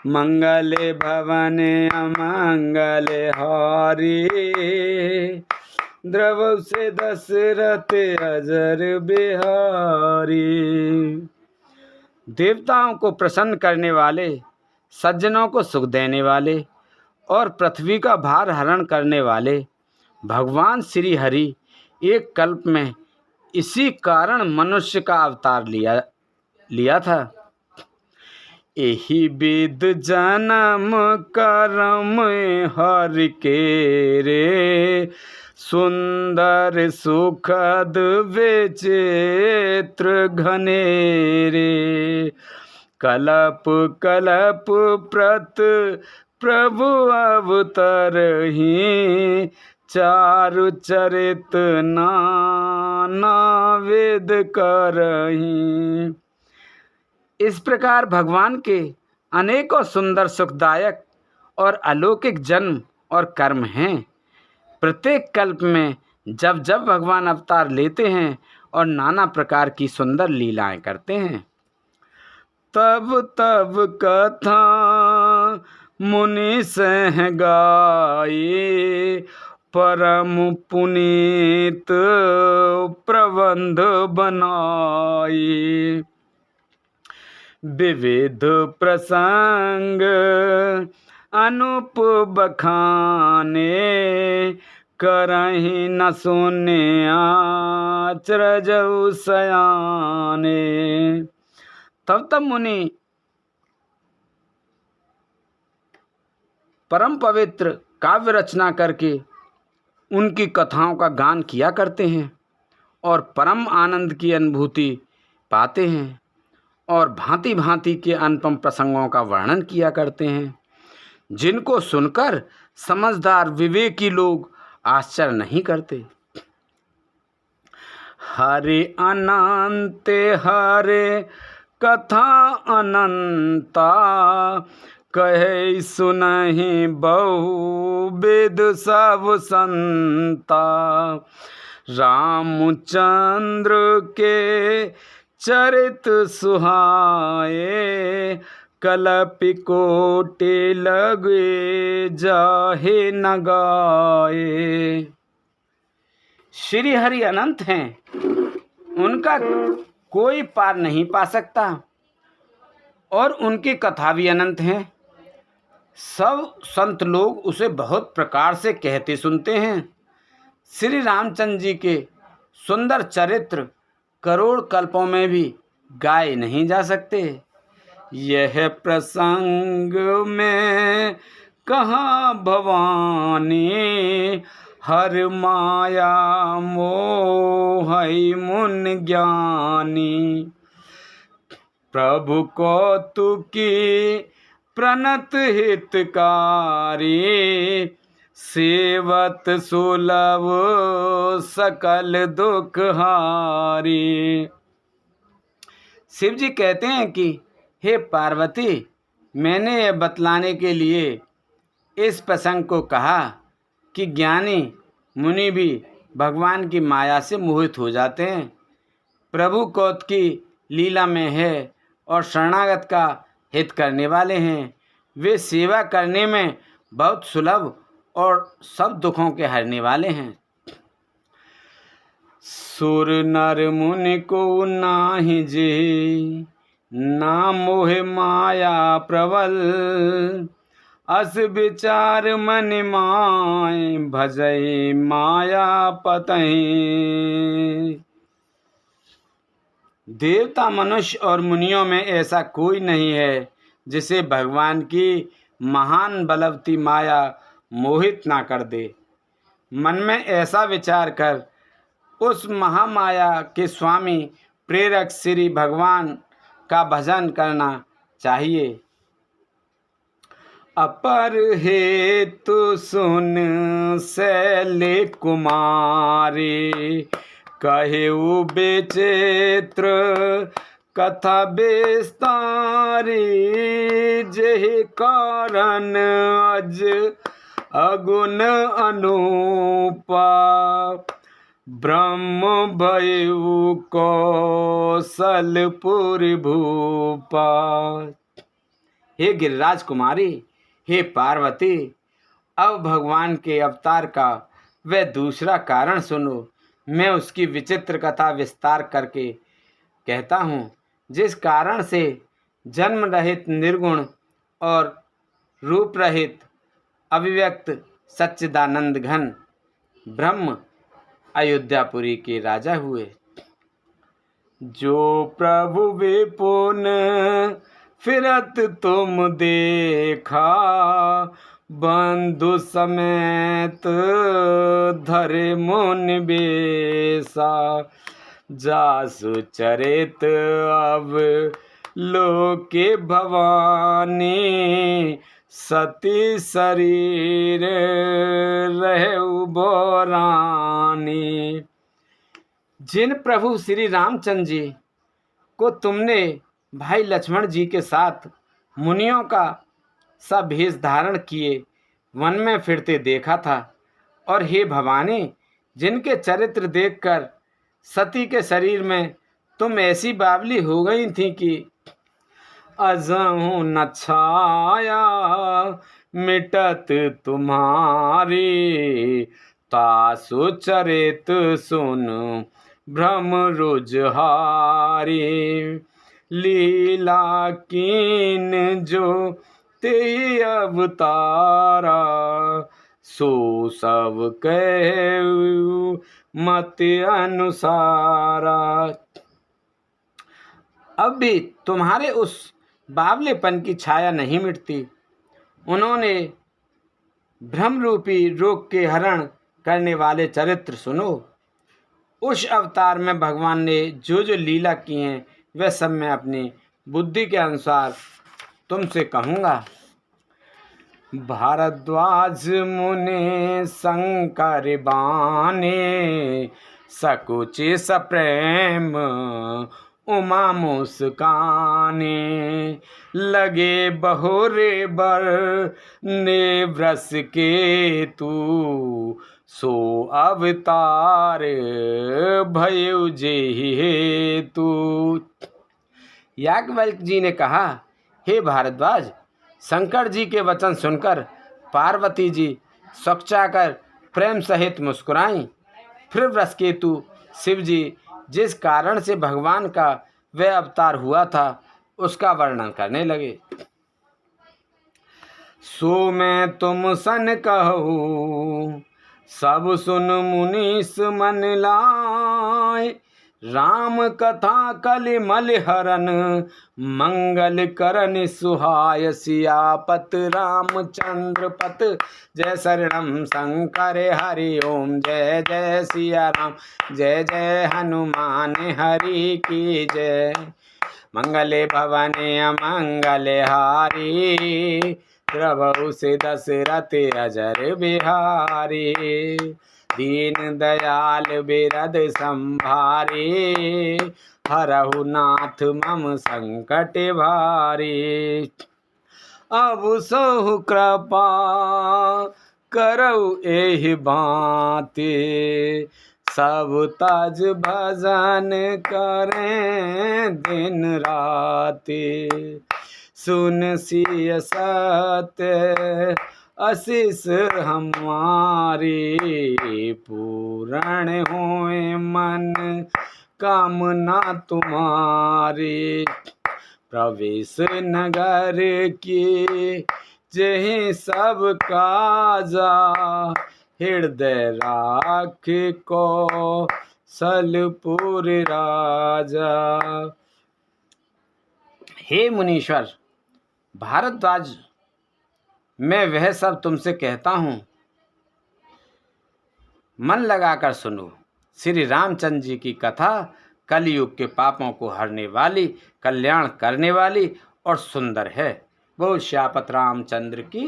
मंगल भवन अमंगल हारी, द्रव से दशरथ अजर बिहारी। देवताओं को प्रसन्न करने वाले, सज्जनों को सुख देने वाले और पृथ्वी का भार हरण करने वाले भगवान श्री हरि एक कल्प में इसी कारण मनुष्य का अवतार लिया था। एहि विद जन्म करम हरि के रे, सुंदर सुखद विचित्र घनेरे। कलप कलप प्रत प्रभु अवतरहि, चारु चरित नाना वेद करहि। इस प्रकार भगवान के अनेकों सुंदर, सुखदायक और अलौकिक जन्म और कर्म हैं। प्रत्येक कल्प में जब जब भगवान अवतार लेते हैं और नाना प्रकार की सुंदर लीलाएं करते हैं, तब तब कथा मुनि सह गाये, परम पुनीत प्रबंध बनाए। विविध प्रसंग अनूप बखाने, करहि न सुने आचरजउ सयाने। तब मुनि परम पवित्र काव्य रचना करके उनकी कथाओं का गान किया करते हैं और परम आनंद की अनुभूति पाते हैं और भांति भांति के अनुपम प्रसंगों का वर्णन किया करते हैं, जिनको सुनकर समझदार विवेकी लोग आश्चर्य नहीं करते। हरे अनंत हरे कथा अनंता, कहे सुनहि बहु विद सब संता। रामचंद्र के चरित सुहाए, कलपि कोटि लगे जाहे न गाए। श्री हरि अनंत हैं, उनका कोई पार नहीं पा सकता, और उनकी कथा भी अनंत है। सब संत लोग उसे बहुत प्रकार से कहते सुनते हैं। श्री रामचंद्र जी के सुंदर चरित्र करोड़ कल्पों में भी गाए नहीं जा सकते। यह प्रसंग में कहाँ भवानी, हर माया मोह मुन ज्ञानी। प्रभु कौतुकी प्रणत हितकारी, सेवत सुलभ सकल दुख हारी। शिव जी कहते हैं कि हे पार्वती, मैंने यह बतलाने के लिए इस प्रसंग को कहा कि ज्ञानी मुनि भी भगवान की माया से मोहित हो जाते हैं। प्रभु कौतुकी लीला में है और शरणागत का हित करने वाले हैं। वे सेवा करने में बहुत सुलभ और सब दुखों के हरने वाले हैं। सुर नर मुनि को नाहि जे, ना मोह माया प्रबल। अस विचार मन माय, भजै माया पतहि। देवता, मनुष्य और मुनियों में ऐसा कोई नहीं है जिसे भगवान की महान बलवती माया मोहित ना कर दे। मन में ऐसा विचार कर उस महामाया के स्वामी प्रेरक श्री भगवान का भजन करना चाहिए। अपर हेतु सुन शैले कुमारी, कहेउ विचित्र कथा विस्तारी। जेहि कारण अज अगुण अनुपा, ब्रह्म भयउ कौशलपुर भूपा। हे गिरिराज कुमारी, हे पार्वती, अब भगवान के अवतार का वह दूसरा कारण सुनो। मैं उसकी विचित्र कथा विस्तार करके कहता हूँ, जिस कारण से जन्म रहित निर्गुण और रूप रहित अभिव्यक्त सच्चिदानंद घन ब्रह्म अयोध्यापुरी के राजा हुए। जो प्रभु विपुन फिरत तुम देखा, बंधु समेत धरे मुनि बेसा। जासु चरित अब लोके भवानी, सती शरीर रहु बोरानी। जिन प्रभु श्री रामचंद्र जी को तुमने भाई लक्ष्मण जी के साथ मुनियों का सा भेष धारण किए वन में फिरते देखा था, और हे भवानी, जिनके चरित्र देखकर सती के शरीर में तुम ऐसी बावली हो गई थी कि अजहु न छाया मिटत तुम्हारी। तासु चरित सुन भ्रम रुझहारी। लीला कीन जो ते अवतारा, सो सब कहु मत अनुसारा। अब भी तुम्हारे उस बावलेपन की छाया नहीं मिटती। उन्होंने भ्रम रूपी रोग के हरण करने वाले चरित्र सुनो। उस अवतार में भगवान ने जो जो लीला की हैं वह सब मैं अपनी बुद्धि के अनुसार तुमसे कहूँगा। भारद्वाज मुनि शंकर बाने, सकुचि सप्रेम उमा मुस्काने, लगे बहुरे बर ने व्रस के तू, सो अवतार भयउ जेहि हेतु। याज्ञवल्क्य जी ने कहा, हे भारद्वाज, शंकर जी के वचन सुनकर पार्वती जी सकचाकर प्रेम सहित मुस्कुराईं। फिर वृषकेतु शिव जी जिस कारण से भगवान का वह अवतार हुआ था उसका वर्णन करने लगे। सो मैं तुम सन कहूँ, सब सुन मुनीस मन लाए, राम कथा कलिमल हरन, मंगल करन सुहाय। सियापत रामचंद्र पत, जय शरणम शंकर हरि ओम। जय जय सिया राम, जय जय हनुमान हरि की जय। मंगले भवने अमंगले हारी, प्रभु से दशरथ अजर बिहारी। दीन दयाल बिरद संभारे, हरहु नाथ मम संकट भारी। अब सहु कृपा करऊ एहि बाते, सब तज भजन करें दिन राते। सुन सिय सत्य आशीष हमारी, पूर्ण होए मन कामना तुम्हारी। प्रवेश नगर की जहि सब काजा, हृदय राख को सलपुर राजा। हे मुनीश्वर भारद्वाज, मैं वह सब तुमसे कहता हूँ, मन लगाकर सुनो। श्री रामचंद्र जी की कथा कलयुग के पापों को हरने वाली, कल्याण करने वाली और सुंदर है। बोल श्यापत रामचंद्र की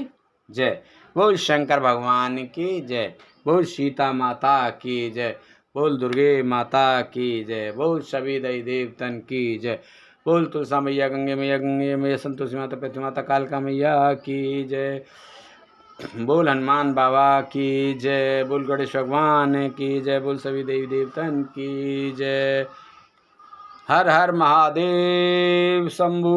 जय। बोल शंकर भगवान की जय। बोल सीता माता की जय। बोल दुर्गे माता की जय। बोल सभी देवी देवतन की जय। बोल तुलसा मैया, गंगे मैया, संतोषी माता, पृथ्वी माता, कालका मैया की जय। बोल हनुमान बाबा की जय। बोल गणेश भगवान की जय। बोल सभी देवी देवतन की जय। हर हर महादेव शंभू।